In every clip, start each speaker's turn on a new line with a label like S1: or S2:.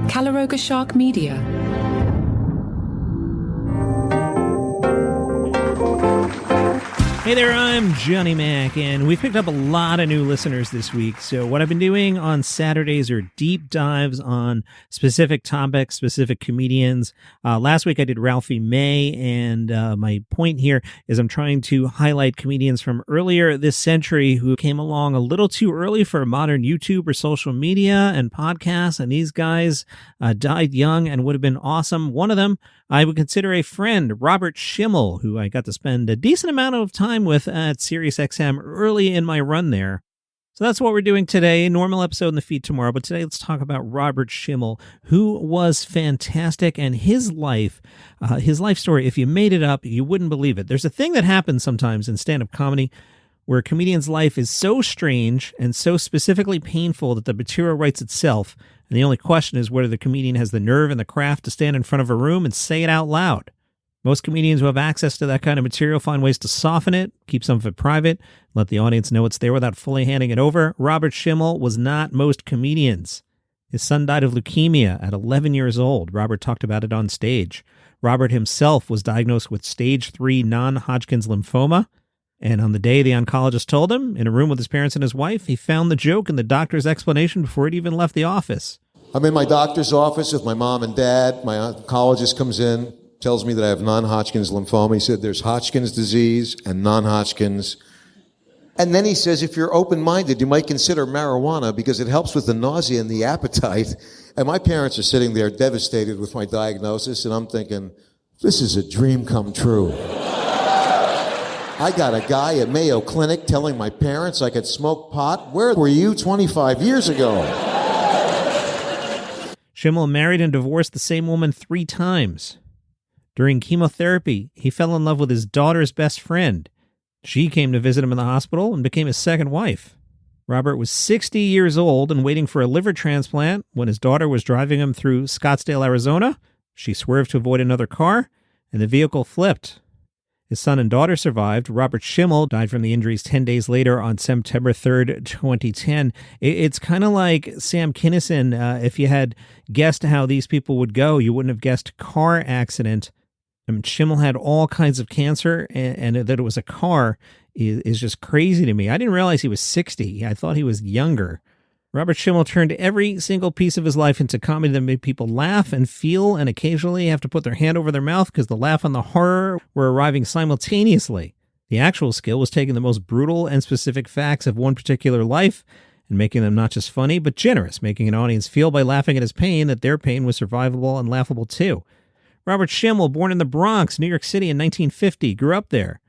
S1: Calaroga Shark Media.
S2: Hey there, I'm Johnny Mac, and we've picked up a lot of new listeners this week. So what I've been doing on Saturdays are deep dives on specific topics, specific comedians. Last week I did Ralphie May, and my point here is I'm trying to highlight comedians from earlier this century who came along a little too early for modern YouTube or social media and podcasts, and these guys died young and would have been awesome. One of them I would consider a friend, Robert Schimmel, who I got to spend a decent amount of time with at SiriusXM early in my run there. So that's what we're doing today. Normal episode in the feed tomorrow, but today let's talk about Robert Schimmel, who was fantastic, and his life story, if you made it up, you wouldn't believe it. There's a thing that happens sometimes in stand-up comedy where a comedian's life is so strange and so specifically painful that the material writes itself, and the only question is whether the comedian has the nerve and the craft to stand in front of a room and say it out loud. Most comedians who have access to that kind of material find ways to soften it, keep some of it private, let the audience know it's there without fully handing it over. Robert Schimmel was not most comedians. His son died of leukemia at 11 years old. Robert talked about it on stage. Robert himself was diagnosed with stage 3 non-Hodgkin's lymphoma. And on the day the oncologist told him, in a room with his parents and his wife, he found the joke in the doctor's explanation before he'd even left the office.
S3: I'm in my doctor's office with my mom and dad. My oncologist comes in, tells me that I have non-Hodgkin's lymphoma. He said there's Hodgkin's disease and non-Hodgkin's. And then he says, if you're open-minded, you might consider marijuana because it helps with the nausea and the appetite. And my parents are sitting there devastated with my diagnosis, and I'm thinking, this is a dream come true. I got a guy at Mayo Clinic telling my parents I could smoke pot. Where were you 25 years ago?
S2: Schimmel married and divorced the same woman 3 times. During chemotherapy, he fell in love with his daughter's best friend. She came to visit him in the hospital and became his second wife. Robert was 60 years old and waiting for a liver transplant when his daughter was driving him through Scottsdale, Arizona. She swerved to avoid another car, and the vehicle flipped. His son and daughter survived. Robert Schimmel died from the injuries 10 days later on September 3rd, 2010. It's kind of like Sam Kinison. If you had guessed how these people would go, you wouldn't have guessed car accident. I mean, Schimmel had all kinds of cancer, and that it was a car is just crazy to me. I didn't realize he was 60. I thought he was younger. Robert Schimmel turned every single piece of his life into comedy that made people laugh and feel and occasionally have to put their hand over their mouth because the laugh and the horror were arriving simultaneously. The actual skill was taking the most brutal and specific facts of one particular life and making them not just funny, but generous, making an audience feel by laughing at his pain that their pain was survivable and laughable too. Robert Schimmel, born in the Bronx, New York City in 1950, grew up there.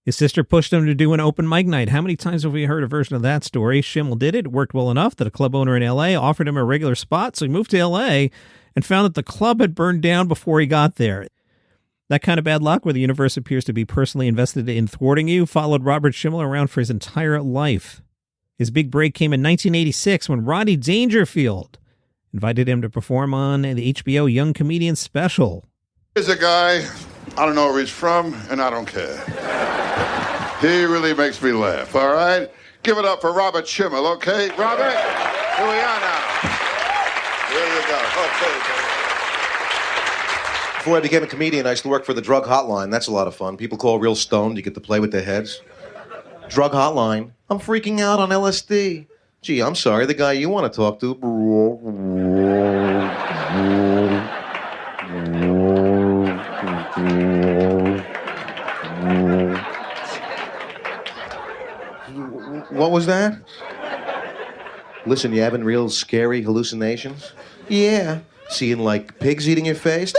S2: His sister pushed him to do an open mic night. How many times have we heard a version of that story? Schimmel did it. It worked well enough that a club owner in L.A. offered him a regular spot, so he moved to L.A. and found that the club had burned down before he got there. That kind of bad luck, where the universe appears to be personally invested in thwarting you, followed Robert Schimmel around for his entire life. His big break came in 1986 when Rodney Dangerfield invited him to perform on the HBO Young Comedian special.
S4: Here's a guy, I don't know where he's from, and I don't care. He really makes me laugh, all right? Give it up for Robert Schimmel, okay? Robert, here we are now. Here you go. Okay.
S5: Before I became a comedian, I used to work for the drug hotline. That's a lot of fun. People call real stoned. You get to play with their heads. Drug hotline. I'm freaking out on LSD. Gee, I'm sorry. The guy you want to talk to. What was that? Listen, you having real scary hallucinations? Yeah. Seeing, like, pigs eating your face?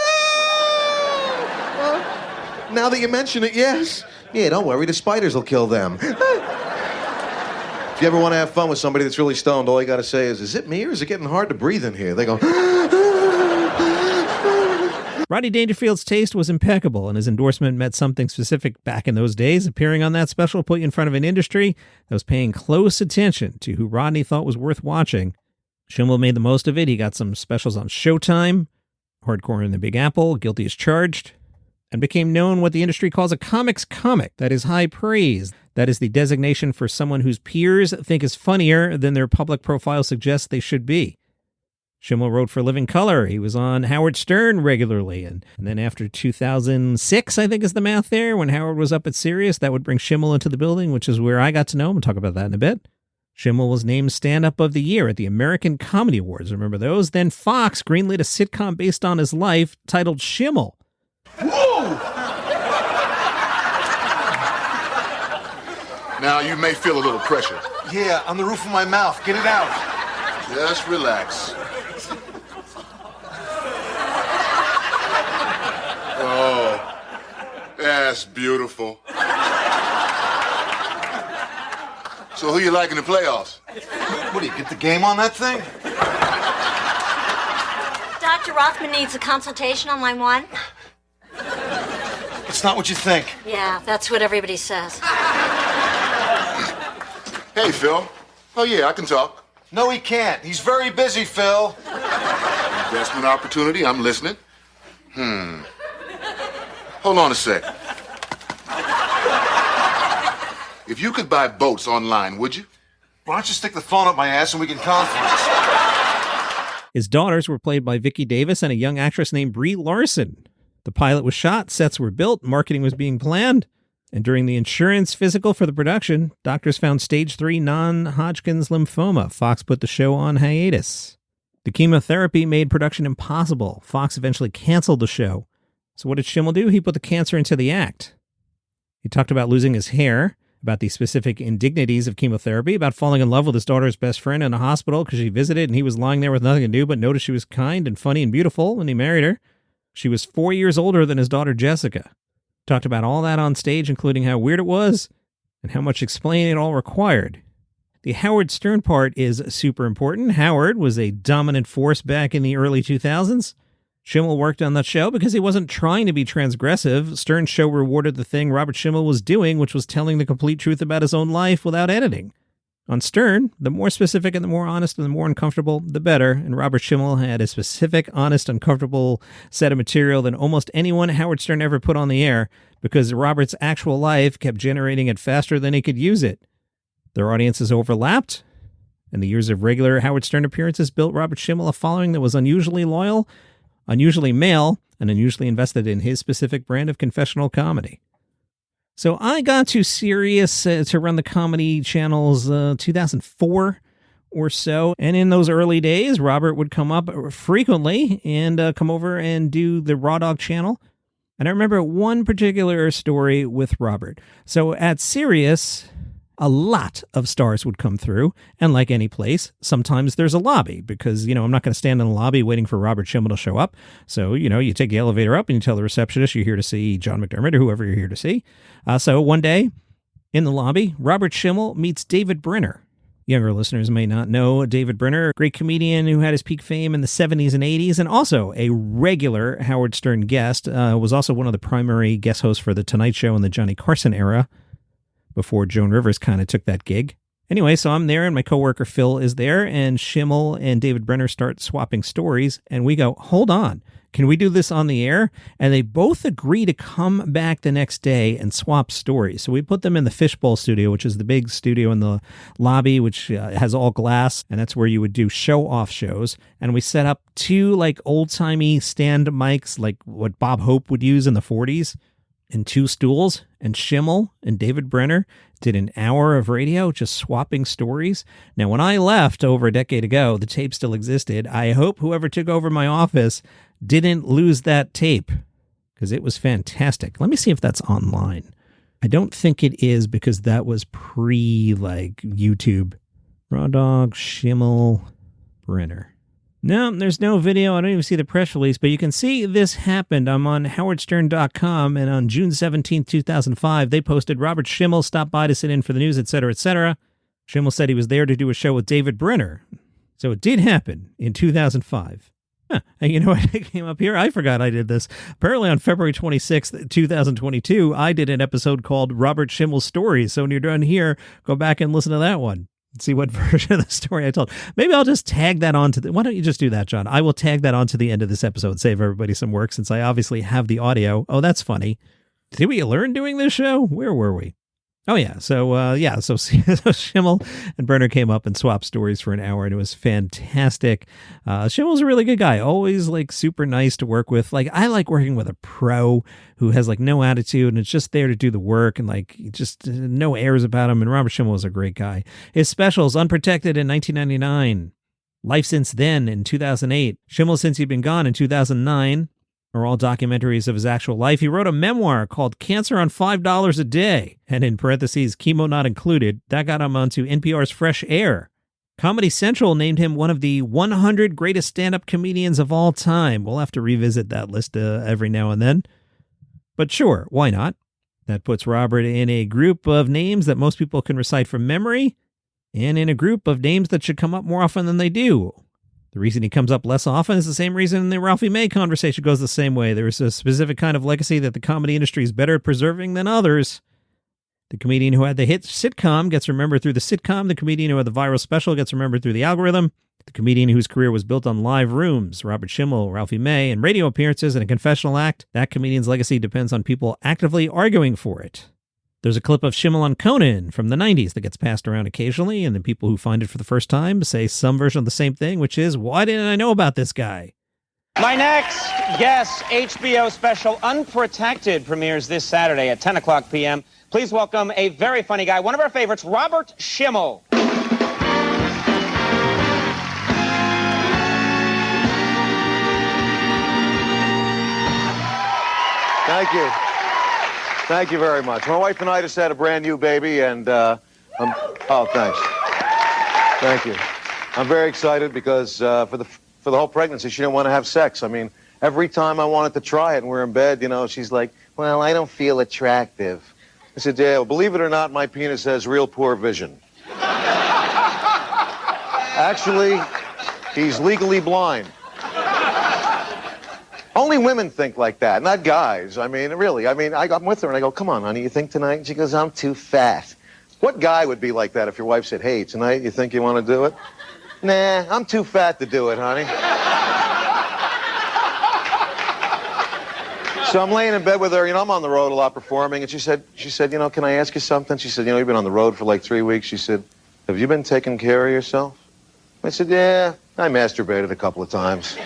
S5: Now that you mention it, yes. Yeah, don't worry, the spiders will kill them. If you ever want to have fun with somebody that's really stoned, all you got to say is it me or is it getting hard to breathe in here? They go...
S2: Rodney Dangerfield's taste was impeccable, and his endorsement meant something specific back in those days. Appearing on that special put you in front of an industry that was paying close attention to who Rodney thought was worth watching. Schimmel made the most of it. He got some specials on Showtime, Hardcore in the Big Apple, Guilty as Charged, and became known what the industry calls a comics comic. That is high praise. That is the designation for someone whose peers think is funnier than their public profile suggests they should be. Schimmel wrote for Living Color. He was on Howard Stern regularly. And then after 2006, I think is the math there, when Howard was up at Sirius, that would bring Schimmel into the building, which is where I got to know him. We'll talk about that in a bit. Schimmel was named Stand-Up of the Year at the American Comedy Awards. Remember those? Then Fox greenlit a sitcom based on his life titled Schimmel.
S4: Whoa! Now, you may feel a little pressure.
S5: Yeah, on the roof of my mouth. Get it out.
S4: Just relax. Oh, that's beautiful. So who you like in the playoffs?
S5: What do you get the game on that thing?
S1: Dr. Rothman needs a consultation on line 1.
S5: It's not what you think.
S1: Yeah, that's what everybody says.
S4: Hey, Phil. Oh, yeah, I can talk.
S5: No, he can't. He's very busy, Phil.
S4: Investment opportunity, I'm listening. Hold on a sec. If you could buy boats online, would you?
S5: Why don't you stick the phone up my ass and we can conference?
S2: His daughters were played by Vicki Davis and a young actress named Brie Larson. The pilot was shot, sets were built, marketing was being planned. And during the insurance physical for the production, doctors found stage 3 non-Hodgkin's lymphoma. Fox put the show on hiatus. The chemotherapy made production impossible. Fox eventually canceled the show. So what did Schimmel do? He put the cancer into the act. He talked about losing his hair, about the specific indignities of chemotherapy, about falling in love with his daughter's best friend in a hospital because she visited and he was lying there with nothing to do but noticed she was kind and funny and beautiful and he married her. She was 4 years older than his daughter Jessica. Talked about all that on stage, including how weird it was and how much explaining it all required. The Howard Stern part is super important. Howard was a dominant force back in the early 2000s. Schimmel worked on that show because he wasn't trying to be transgressive. Stern's show rewarded the thing Robert Schimmel was doing, which was telling the complete truth about his own life without editing. On Stern, the more specific and the more honest and the more uncomfortable, the better. And Robert Schimmel had a specific, honest, uncomfortable set of material than almost anyone Howard Stern ever put on the air because Robert's actual life kept generating it faster than he could use it. Their audiences overlapped, and the years of regular Howard Stern appearances built Robert Schimmel a following that was unusually loyal, unusually male, and unusually invested in his specific brand of confessional comedy. So I got to Sirius to run the comedy channels 2004 or so. And in those early days, Robert would come up frequently and come over and do the Raw Dog channel. And I remember one particular story with Robert. So at Sirius, a lot of stars would come through. And like any place, sometimes there's a lobby because, I'm not going to stand in the lobby waiting for Robert Schimmel to show up. So, you take the elevator up and you tell the receptionist you're here to see John McDermott or whoever you're here to see. So one day in the lobby, Robert Schimmel meets David Brenner. Younger listeners may not know David Brenner, a great comedian who had his peak fame in the 70s and 80s, and also a regular Howard Stern guest, was also one of the primary guest hosts for The Tonight Show in the Johnny Carson era, before Joan Rivers kind of took that gig. Anyway, so I'm there and my coworker Phil is there and Schimmel and David Brenner start swapping stories and we go, hold on, can we do this on the air? And they both agree to come back the next day and swap stories. So we put them in the Fishbowl studio, which is the big studio in the lobby, which has all glass. And that's where you would do show-off shows. And we set up 2 old-timey stand mics, like what Bob Hope would use in the 40s. And 2 stools, and Schimmel and David Brenner did an hour of radio just swapping stories. Now, when I left over a decade ago, the tape still existed. I hope whoever took over my office didn't lose that tape because it was fantastic. Let me see if that's online. I don't think it is because that was pre-YouTube. Raw Dog, Schimmel, Brenner. No, there's no video. I don't even see the press release, but you can see this happened. I'm on howardstern.com, and on June 17, 2005, they posted Robert Schimmel stopped by to sit in for the news, etc., etc. Schimmel said he was there to do a show with David Brenner. So it did happen in 2005. And you know what? I came up here. I forgot I did this. Apparently on February 26th, 2022, I did an episode called Robert Schimmel's Stories. So when you're done here, go back and listen to that one. See what version of the story I told. Maybe I'll just tag that on to why don't you just do that, John? I will tag that on to the end of this episode, save everybody some work since I obviously have the audio. Oh, that's funny. See what you learned doing this show? Where were we? Oh, yeah. So Schimmel and Brenner came up and swapped stories for an hour, and it was fantastic. Schimmel's a really good guy, always like super nice to work with. Like, I like working with a pro who has like no attitude and it's just there to do the work and like just no airs about him. And Robert Schimmel is a great guy. His specials, Unprotected in 1999, Life Since Then in 2008, Schimmel Since He'd Been Gone in 2009, are all documentaries of his actual life. He wrote a memoir called Cancer on $5 a Day, and in parentheses, chemo not included. That got him onto NPR's Fresh Air. Comedy Central named him one of the 100 greatest stand-up comedians of all time. We'll have to revisit that list every now and then. But sure, why not? That puts Robert in a group of names that most people can recite from memory, and in a group of names that should come up more often than they do. The reason he comes up less often is the same reason the Ralphie May conversation goes the same way. There is a specific kind of legacy that the comedy industry is better at preserving than others. The comedian who had the hit sitcom gets remembered through the sitcom. The comedian who had the viral special gets remembered through the algorithm. The comedian whose career was built on live rooms, Robert Schimmel, Ralphie May, and radio appearances and a confessional act, that comedian's legacy depends on people actively arguing for it. There's a clip of Schimmel on Conan from the 90s that gets passed around occasionally, and then people who find it for the first time say some version of the same thing, which is, why didn't I know about this guy?
S6: My next guest, HBO special Unprotected, premieres this Saturday at 10 o'clock p.m. Please welcome a very funny guy, one of our favorites, Robert Schimmel.
S5: Thank you. Thank you very much. My wife and I just had a brand new baby, and oh, thanks. Thank you. I'm very excited because for the whole pregnancy, she didn't want to have sex. I mean, every time I wanted to try it and we're in bed, you know, she's like, well, I don't feel attractive. I said, yeah, well, believe it or not, my penis has real poor vision. Actually, he's legally blind. Only women think like that, not guys. I mean, really. I mean, I'm with her and I go, come on, honey, you think tonight? And she goes, I'm too fat. What guy would be like that if your wife said, hey, tonight you think you want to do it? Nah, I'm too fat to do it, honey. So I'm laying in bed with her, you know, I'm on the road a lot performing, and she said, you know, can I ask you something? She said, you know, you've been on the road for like 3 weeks. She said, have you been taking care of yourself? I said, yeah, I masturbated a couple of times.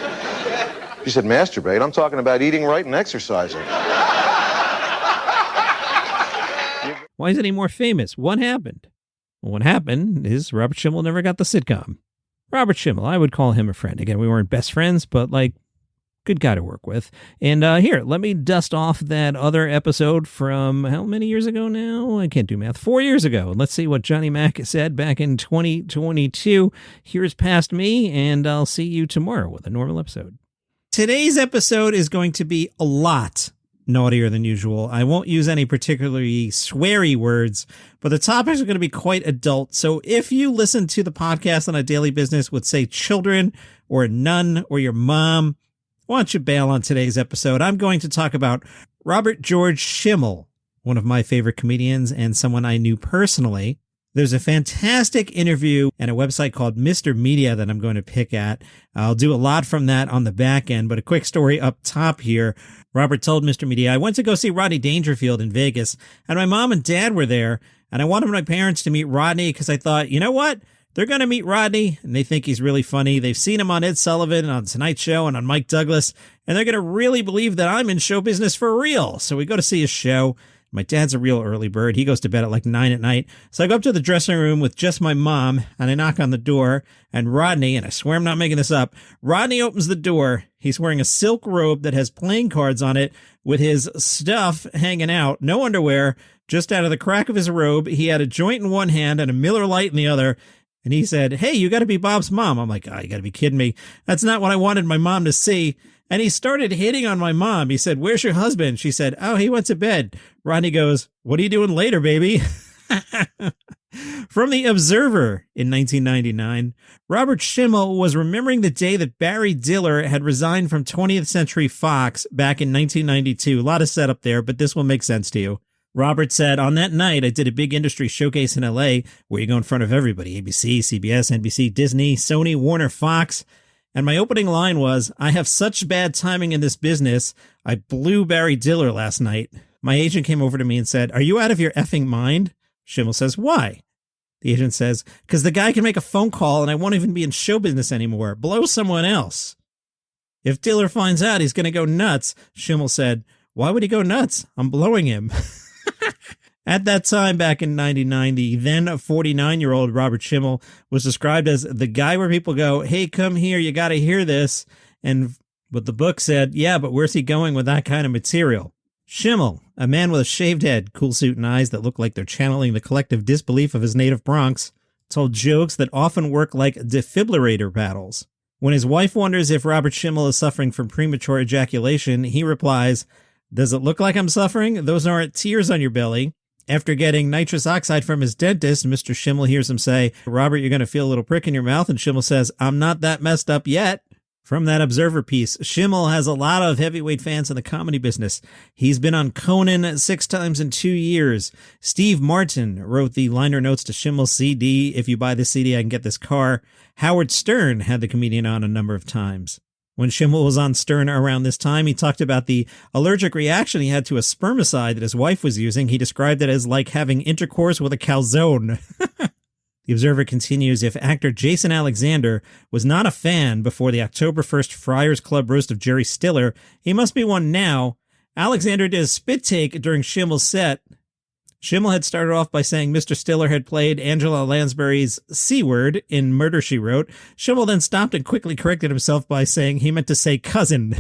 S5: She said, masturbate? I'm talking about eating right and exercising.
S2: Why isn't he more famous? What happened? Well, what happened is Robert Schimmel never got the sitcom. Robert Schimmel, I would call him a friend. Again, we weren't best friends, but like, good guy to work with. And here, let me dust off that other episode from how many years ago now? I can't do math. 4 years ago. And let's see what Johnny Mac said back in 2022. Here's past me, and I'll see you tomorrow with a normal episode. Today's episode is going to be a lot naughtier than usual. I won't use any particularly sweary words, but the topics are going to be quite adult. So if you listen to the podcast on a daily business with, say, children or a nun or your mom, why don't you bail on today's episode? I'm going to talk about Robert George Schimmel, one of my favorite comedians and someone I knew personally. There's a fantastic interview and a website called Mr. Media that I'm going to pick at. I'll do a lot from that on the back end, but a quick story up top here. Robert told Mr. Media, I went to go see Rodney Dangerfield in Vegas, and my mom and dad were there, and I wanted my parents to meet Rodney because I thought, you know what? They're going to meet Rodney, and they think he's really funny. They've seen him on Ed Sullivan, on Tonight Show, and on Mike Douglas, and they're going to really believe that I'm in show business for real. So we go to see his show. My dad's a real early bird. He goes to bed at like 9 at night. So I go up to the dressing room with just my mom, and I knock on the door, and Rodney, and I swear I'm not making this up, Rodney opens the door. He's wearing a silk robe that has playing cards on it with his stuff hanging out, no underwear, just out of the crack of his robe. He had a joint in one hand and a Miller Lite in the other. And he said, hey, you got to be Bob's mom. I'm like, oh, you got to be kidding me. That's not what I wanted my mom to see. And he started hitting on my mom. He said, where's your husband? She said, oh, he went to bed. Rodney goes, what are you doing later, baby? From The Observer in 1999, Robert Schimmel was remembering the day that Barry Diller had resigned from 20th Century Fox back in 1992. A lot of setup there, but this will make sense to you. Robert said, on that night, I did a big industry showcase in LA where you go in front of everybody, ABC, CBS, NBC, Disney, Sony, Warner, Fox. And my opening line was, I have such bad timing in this business. I blew Barry Diller last night. My agent came over to me and said, are you out of your effing mind? Schimmel says, why? The agent says, because the guy can make a phone call and I won't even be in show business anymore. Blow someone else. If Diller finds out, he's going to go nuts. Schimmel said, why would he go nuts? I'm blowing him. At that time, back in 1990, then 49-year-old Robert Schimmel was described as the guy where people go, hey, come here, you got to hear this. And what the book said, yeah, but where's he going with that kind of material? Schimmel, a man with a shaved head, cool suit and eyes that look like they're channeling the collective disbelief of his native Bronx, told jokes that often work like defibrillator paddles. When his wife wonders if Robert Schimmel is suffering from premature ejaculation, he replies, does it look like I'm suffering? Those aren't tears on your belly. After getting nitrous oxide from his dentist, Mr. Schimmel hears him say, Robert, you're going to feel a little prick in your mouth. And Schimmel says, I'm not that messed up yet. From that Observer piece, Schimmel has a lot of heavyweight fans in the comedy business. He's been on Conan 6 times in 2 years. Steve Martin wrote the liner notes to Schimmel's CD, if you buy this CD, I can get this car. Howard Stern had the comedian on a number of times. When Schimmel was on Stern around this time, he talked about the allergic reaction he had to a spermicide that his wife was using. He described it as like having intercourse with a calzone. The Observer continues, if actor Jason Alexander was not a fan before the October 1st Friars Club roast of Jerry Stiller, he must be one now. Alexander did a spit take during Schimmel's set. Schimmel had started off by saying Mr. Stiller had played Angela Lansbury's C-word in Murder, She Wrote. Schimmel then stopped and quickly corrected himself by saying he meant to say cousin.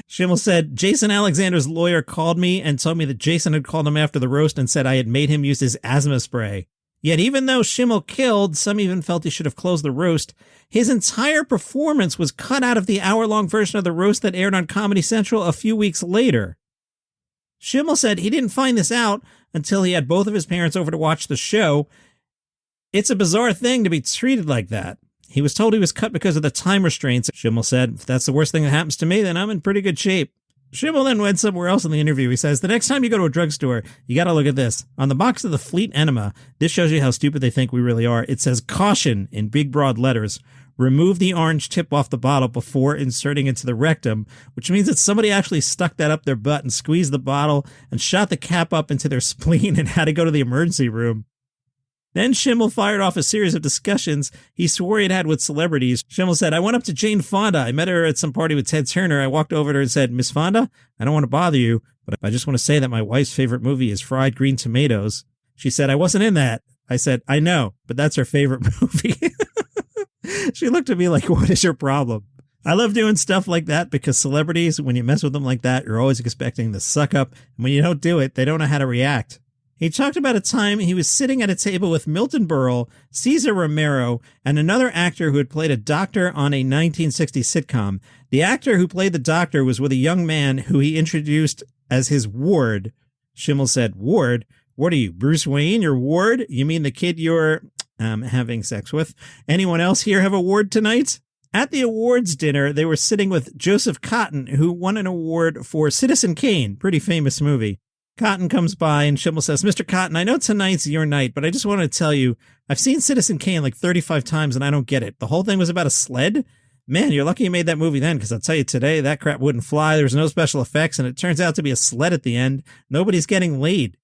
S2: Schimmel said, Jason Alexander's lawyer called me and told me that Jason had called him after the roast and said I had made him use his asthma spray. Yet even though Schimmel killed, some even felt he should have closed the roast. His entire performance was cut out of the hour-long version of the roast that aired on Comedy Central a few weeks later. Schimmel said he didn't find this out until he had both of his parents over to watch the show. It's a bizarre thing to be treated like that. He was told he was cut because of the time restraints. Schimmel said, if that's the worst thing that happens to me, then I'm in pretty good shape. Schimmel then went somewhere else in the interview. He says, the next time you go to a drugstore, you got to look at this. On the box of the Fleet Enema, this shows you how stupid they think we really are. It says caution in big broad letters. Remove the orange tip off the bottle before inserting into the rectum, which means that somebody actually stuck that up their butt and squeezed the bottle and shot the cap up into their spleen and had to go to the emergency room. Then Schimmel fired off a series of discussions he swore he'd had with celebrities. Schimmel said, I went up to Jane Fonda. I met her at some party with Ted Turner. I walked over to her and said, Miss Fonda, I don't want to bother you, but I just want to say that my wife's favorite movie is Fried Green Tomatoes. She said, I wasn't in that. I said, I know, but that's her favorite movie. She looked at me like, what is your problem? I love doing stuff like that because celebrities, when you mess with them like that, you're always expecting the suck up. And when you don't do it, they don't know how to react. He talked about a time he was sitting at a table with Milton Berle, Cesar Romero, and another actor who had played a doctor on a 1960s sitcom. The actor who played the doctor was with a young man who he introduced as his ward. Schimmel said, Ward? What are you, Bruce Wayne, your ward? You mean the kid you're having sex with? Anyone else here have a ward tonight? At the awards dinner, they were sitting with Joseph Cotten, who won an award for Citizen Kane, pretty famous movie. Cotten comes by and Schimmel says, Mr. Cotten, I know tonight's your night, but I just wanted to tell you, I've seen Citizen Kane like 35 times and I don't get it. The whole thing was about a sled? Man, you're lucky you made that movie then, because I'll tell you today, that crap wouldn't fly. There's no special effects, and it turns out to be a sled at the end. Nobody's getting laid.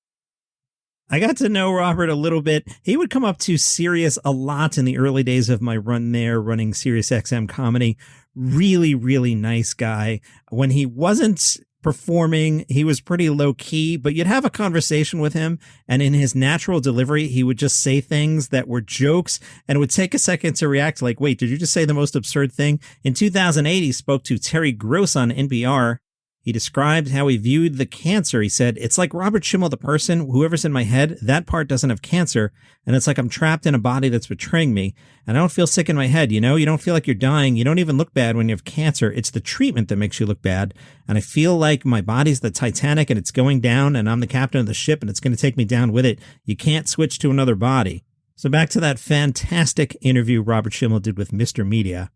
S2: I got to know Robert a little bit. He would come up to Sirius a lot in the early days of my run there, running SiriusXM comedy. Really, really nice guy. When he wasn't performing, he was pretty low key, but you'd have a conversation with him, and in his natural delivery, he would just say things that were jokes, and it would take a second to react like, wait, did you just say the most absurd thing? In 2008, he spoke to Terry Gross on NPR. He described how he viewed the cancer. He said, it's like Robert Schimmel, the person, whoever's in my head, that part doesn't have cancer. And it's like I'm trapped in a body that's betraying me. And I don't feel sick in my head. You know, you don't feel like you're dying. You don't even look bad when you have cancer. It's the treatment that makes you look bad. And I feel like my body's the Titanic and it's going down and I'm the captain of the ship and it's going to take me down with it. You can't switch to another body. So back to that fantastic interview Robert Schimmel did with Mr. Media.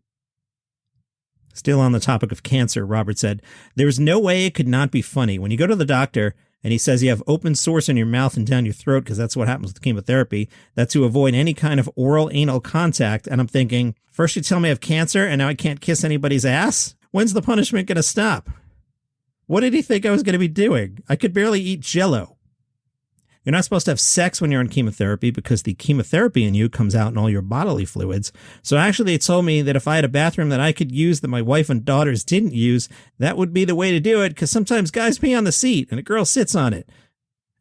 S2: Still on the topic of cancer, Robert said, there's no way it could not be funny. When you go to the doctor and he says you have open sores in your mouth and down your throat, because that's what happens with chemotherapy, that's to avoid any kind of oral anal contact. And I'm thinking, first you tell me I have cancer and now I can't kiss anybody's ass? When's the punishment going to stop? What did he think I was going to be doing? I could barely eat Jell-O. You're not supposed to have sex when you're on chemotherapy because the chemotherapy in you comes out in all your bodily fluids. So actually they told me that if I had a bathroom that I could use that my wife and daughters didn't use, that would be the way to do it, because sometimes guys pee on the seat and a girl sits on it.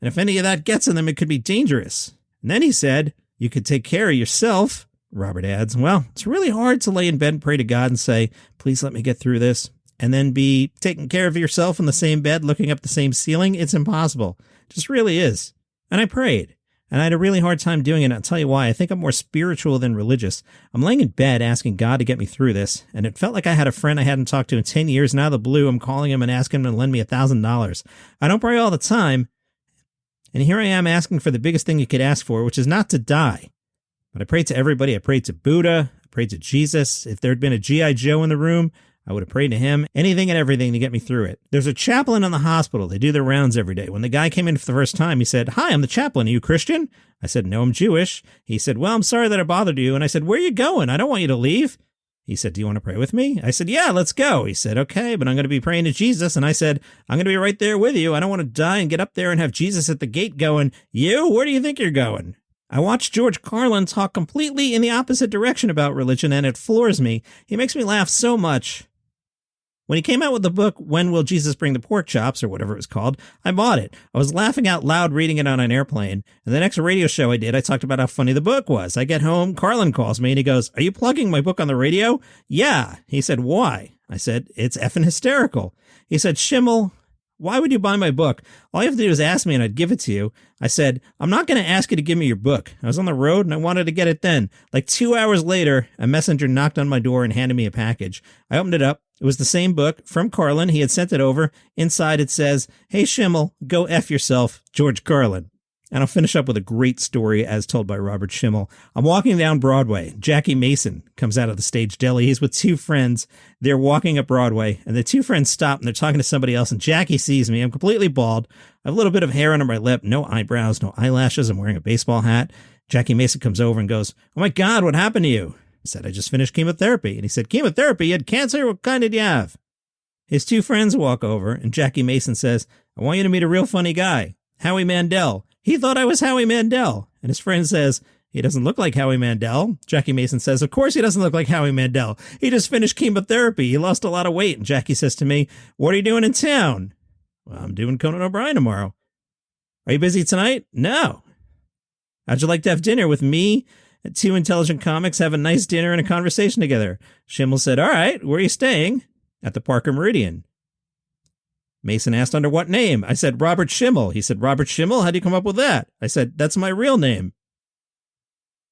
S2: And if any of that gets in them, it could be dangerous. And then he said, you could take care of yourself. Robert adds, well, it's really hard to lay in bed and pray to God and say, please let me get through this, and then be taking care of yourself in the same bed, looking up the same ceiling. It's impossible. It just really is. And I prayed, and I had a really hard time doing it. And I'll tell you why. I think I'm more spiritual than religious. I'm laying in bed asking God to get me through this, and it felt like I had a friend I hadn't talked to in 10 years, and out of the blue, I'm calling him and asking him to lend me $1,000. I don't pray all the time, and here I am asking for the biggest thing you could ask for, which is not to die. But I prayed to everybody. I prayed to Buddha. I prayed to Jesus. If there had been a G.I. Joe in the room, I would have prayed to him, anything and everything to get me through it. There's a chaplain in the hospital. They do their rounds every day. When the guy came in for the first time, he said, hi, I'm the chaplain. Are you Christian? I said, no, I'm Jewish. He said, well, I'm sorry that I bothered you. And I said, where are you going? I don't want you to leave. He said, do you want to pray with me? I said, yeah, let's go. He said, okay, but I'm going to be praying to Jesus. And I said, I'm going to be right there with you. I don't want to die and get up there and have Jesus at the gate going, you? Where do you think you're going? I watched George Carlin talk completely in the opposite direction about religion, and it floors me. He makes me laugh so much. When he came out with the book, When Will Jesus Bring the Pork Chops, or whatever it was called, I bought it. I was laughing out loud reading it on an airplane, and the next radio show I did, I talked about how funny the book was. I get home, Carlin calls me, and he goes, are you plugging my book on the radio? Yeah. He said, why? I said, it's effing hysterical. He said, Schimmel, why would you buy my book? All you have to do is ask me and I'd give it to you. I said, I'm not going to ask you to give me your book. I was on the road and I wanted to get it then. Like 2 hours later, a messenger knocked on my door and handed me a package. I opened it up. It was the same book from Carlin. He had sent it over. Inside it says, hey, Schimmel, go F yourself, George Carlin. And I'll finish up with a great story as told by Robert Schimmel. I'm walking down Broadway. Jackie Mason comes out of the stage deli. He's with two friends. They're walking up Broadway, and the two friends stop, and they're talking to somebody else, and Jackie sees me. I'm completely bald. I have a little bit of hair under my lip, no eyebrows, no eyelashes. I'm wearing a baseball hat. Jackie Mason comes over and goes, oh, my God, what happened to you? I said, I just finished chemotherapy. And he said, chemotherapy? You had cancer? What kind did you have? His two friends walk over, and Jackie Mason says, I want you to meet a real funny guy, Howie Mandel. He thought I was Howie Mandel. And his friend says, he doesn't look like Howie Mandel. Jackie Mason says, of course he doesn't look like Howie Mandel. He just finished chemotherapy. He lost a lot of weight. And Jackie says to me, what are you doing in town? Well, I'm doing Conan O'Brien tomorrow. Are you busy tonight? No. How'd you like to have dinner with me and two intelligent comics, have a nice dinner and a conversation together? Schimmel said, all right, where are you staying? At the Parker Meridian. Mason asked, under what name? I said, Robert Schimmel. He said, Robert Schimmel? How'd you come up with that? I said, that's my real name.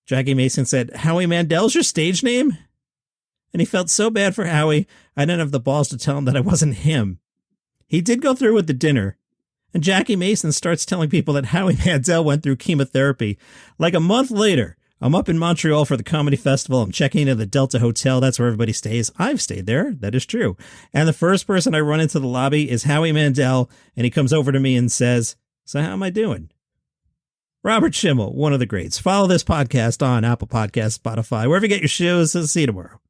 S2: Jackie Mason said, Howie Mandel's your stage name? And he felt so bad for Howie, I didn't have the balls to tell him that I wasn't him. He did go through with the dinner, and Jackie Mason starts telling people that Howie Mandel went through chemotherapy. Like a month later, I'm up in Montreal for the comedy festival. I'm checking into the Delta Hotel. That's where everybody stays. I've stayed there. That is true. And the first person I run into the lobby is Howie Mandel, and he comes over to me and says, so how am I doing? Robert Schimmel, one of the greats. Follow this podcast on Apple Podcasts, Spotify, wherever you get your shows. See you tomorrow.